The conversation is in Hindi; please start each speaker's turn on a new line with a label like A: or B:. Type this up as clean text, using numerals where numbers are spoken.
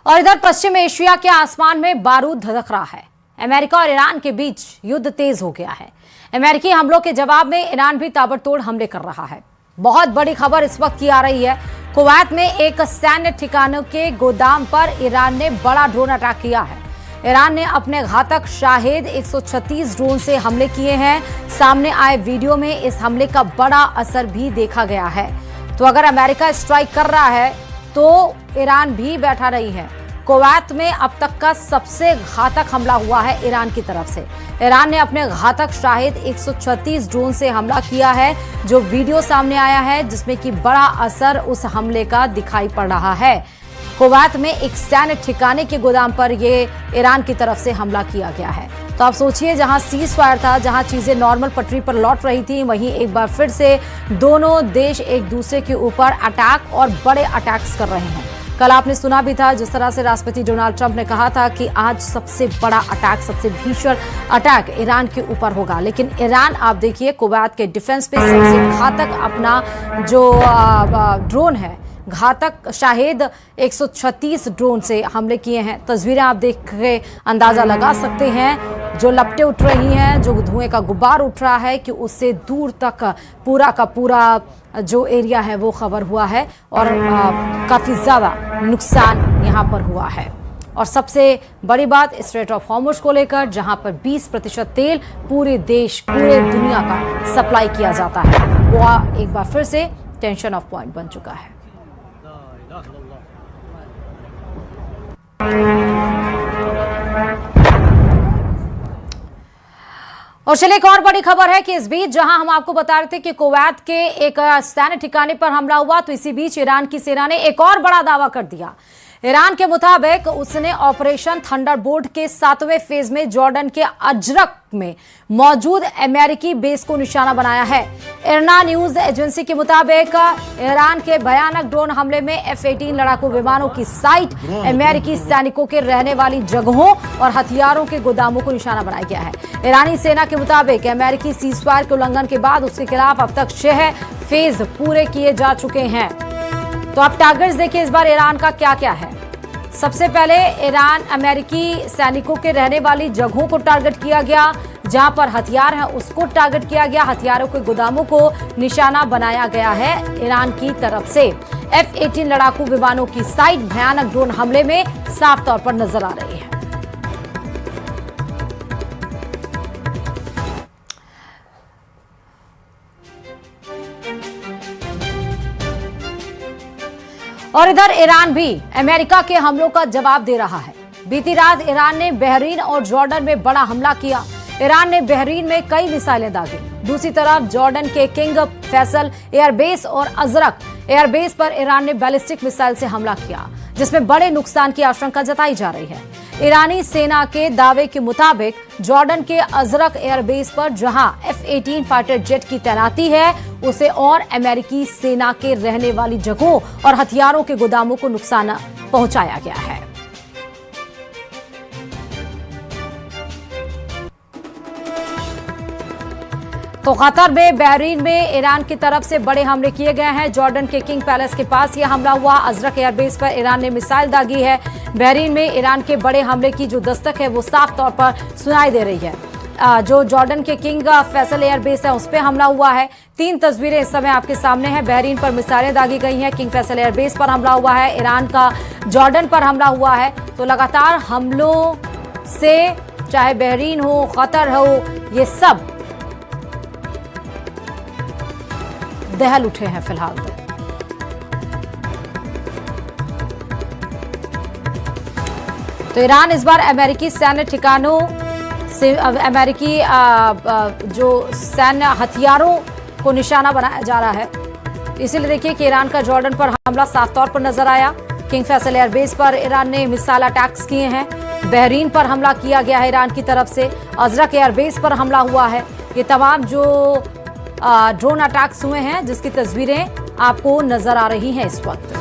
A: और इधर पश्चिम एशिया के आसमान में बारूद धधक रहा है। अमेरिका और ईरान के बीच युद्ध तेज हो गया है। अमेरिकी हमलों के जवाब में ईरान भी ताबड़तोड़ हमले कर रहा है। बहुत बड़ी खबर इस वक्त की आ रही है। कुवैत में एक सैन्य ठिकानों के गोदाम पर ईरान ने बड़ा ड्रोन अटैक किया है। ईरान ने अपने घातक शाहेद 136 ड्रोन से हमले किए हैं। सामने आए वीडियो में इस हमले का बड़ा असर भी देखा गया है। तो अगर अमेरिका स्ट्राइक कर रहा है तो ईरान भी बैठा नहीं है। कुवैत में अब तक का सबसे घातक हमला हुआ है ईरान की तरफ से। ईरान ने अपने घातक शाहेद 136 ड्रोन से हमला किया है, जो वीडियो सामने आया है, जिसमें कि बड़ा असर उस हमले का दिखाई पड़ रहा है। कुवैत में एक सैन्य ठिकाने के गोदाम पर ये ईरान की तरफ से हमला किया गया है। तो आप सोचिए, जहां सीज फायर था, जहां चीजें नॉर्मल पटरी पर लौट रही थी, वहीं एक बार फिर से दोनों देश एक दूसरे के ऊपर अटैक और बड़े अटैक्स कर रहे हैं। कल आपने सुना भी था जिस तरह से राष्ट्रपति डोनाल्ड ट्रंप ने कहा था कि आज सबसे बड़ा अटैक, सबसे भीषण अटैक ईरान के ऊपर होगा। लेकिन ईरान, आप देखिए, कुवैत के डिफेंस पे सबसे घातक अपना जो ड्रोन है, घातक शाहेद 136 ड्रोन से हमले किए हैं। तस्वीरें आप देख के अंदाजा लगा सकते हैं, जो लपटें उठ रही हैं, जो धुएं का गुब्बार उठ रहा है, कि उससे दूर तक पूरा का पूरा जो एरिया है वो कवर हुआ है और काफ़ी ज़्यादा नुकसान यहाँ पर हुआ है। और सबसे बड़ी बात स्ट्रेट ऑफ हॉर्मुज़ को लेकर, जहाँ पर 20% तेल पूरे देश, पूरे दुनिया का सप्लाई किया जाता है, वो एक बार फिर से टेंशन ऑफ पॉइंट बन चुका है। और चलिए, एक और बड़ी खबर है कि इस बीच जहां हम आपको बता रहे थे कि कुवैत के एक सैन्य ठिकाने पर हमला हुआ, तो इसी बीच ईरान की सेना ने एक और बड़ा दावा कर दिया। ईरान के मुताबिक उसने ऑपरेशन थंडरबोल्ट के 7वें फेज में जॉर्डन के अजरक में मौजूद अमेरिकी बेस को निशाना बनाया है। इरना न्यूज एजेंसी के मुताबिक ईरान के भयानक ड्रोन हमले में F-18 लड़ाकू विमानों की साइट, अमेरिकी सैनिकों के रहने वाली जगहों और हथियारों के गोदामों को निशाना बनाया गया है। ईरानी सेना के मुताबिक अमेरिकी सीजफायर के उल्लंघन के बाद उसके खिलाफ अब तक 6 फेज पूरे किए जा चुके हैं। तो आप टारगेट्स देखिए इस बार ईरान का क्या क्या है। सबसे पहले ईरान अमेरिकी सैनिकों के रहने वाली जगहों को टारगेट किया गया, जहां पर हथियार हैं उसको टारगेट किया गया, हथियारों के गोदामों को निशाना बनाया गया है ईरान की तरफ से। F-18 लड़ाकू विमानों की साइट भयानक ड्रोन हमले में साफ तौर पर नजर आ रही है। और इधर ईरान भी अमेरिका के हमलों का जवाब दे रहा है। बीती रात ईरान ने बहरीन और जॉर्डन में बड़ा हमला किया। ईरान ने बहरीन में कई मिसाइलें दागी। दूसरी तरफ जॉर्डन के किंग फैसल एयरबेस और अजरक एयरबेस पर ईरान ने बैलिस्टिक मिसाइल से हमला किया, जिसमें बड़े नुकसान की आशंका जताई जा रही है। ईरानी सेना के दावे के मुताबिक जॉर्डन के अजरक एयरबेस पर जहां F-18 फाइटर जेट की तैनाती है, उसे और अमेरिकी सेना के रहने वाली जगहों और हथियारों के गोदामों को नुकसान पहुंचाया गया है। तो कतर में बहरीन में ईरान की तरफ से बड़े हमले किए गए हैं। जॉर्डन के किंग पैलेस के पास यह हमला हुआ। अजरक एयरबेस पर ईरान ने मिसाइल दागी है। बहरीन में ईरान के बड़े हमले की जो दस्तक है वो साफ तौर पर सुनाई दे रही है। जो जॉर्डन के किंग फैसल एयरबेस है उस पर हमला हुआ है। 3 तस्वीरें इस समय आपके सामने हैं। बहरीन पर मिसाइलें दागी गई हैं, किंग फैसल एयरबेस पर हमला हुआ है, ईरान का जॉर्डन पर हमला हुआ है। तो लगातार हमलों से, चाहे बहरीन हो, कतर हो, ये सब दहल उठे हैं फिलहाल। तो ईरान इस बार अमेरिकी सैन्य ठिकानों से, अमेरिकी जो सैन्य हथियारों को निशाना बनाया जा रहा है। इसीलिए देखिए कि ईरान का जॉर्डन पर हमला साफ तौर पर नजर आया। किंग फैसल एयरबेस पर ईरान ने मिसाइल अटैक्स किए हैं। बहरीन पर हमला किया गया है ईरान की तरफ से। अजरक एयरबेस पर हमला हुआ है। ये तमाम जो ड्रोन अटैक्स हुए हैं, जिसकी तस्वीरें आपको नजर आ रही हैं इस वक्त।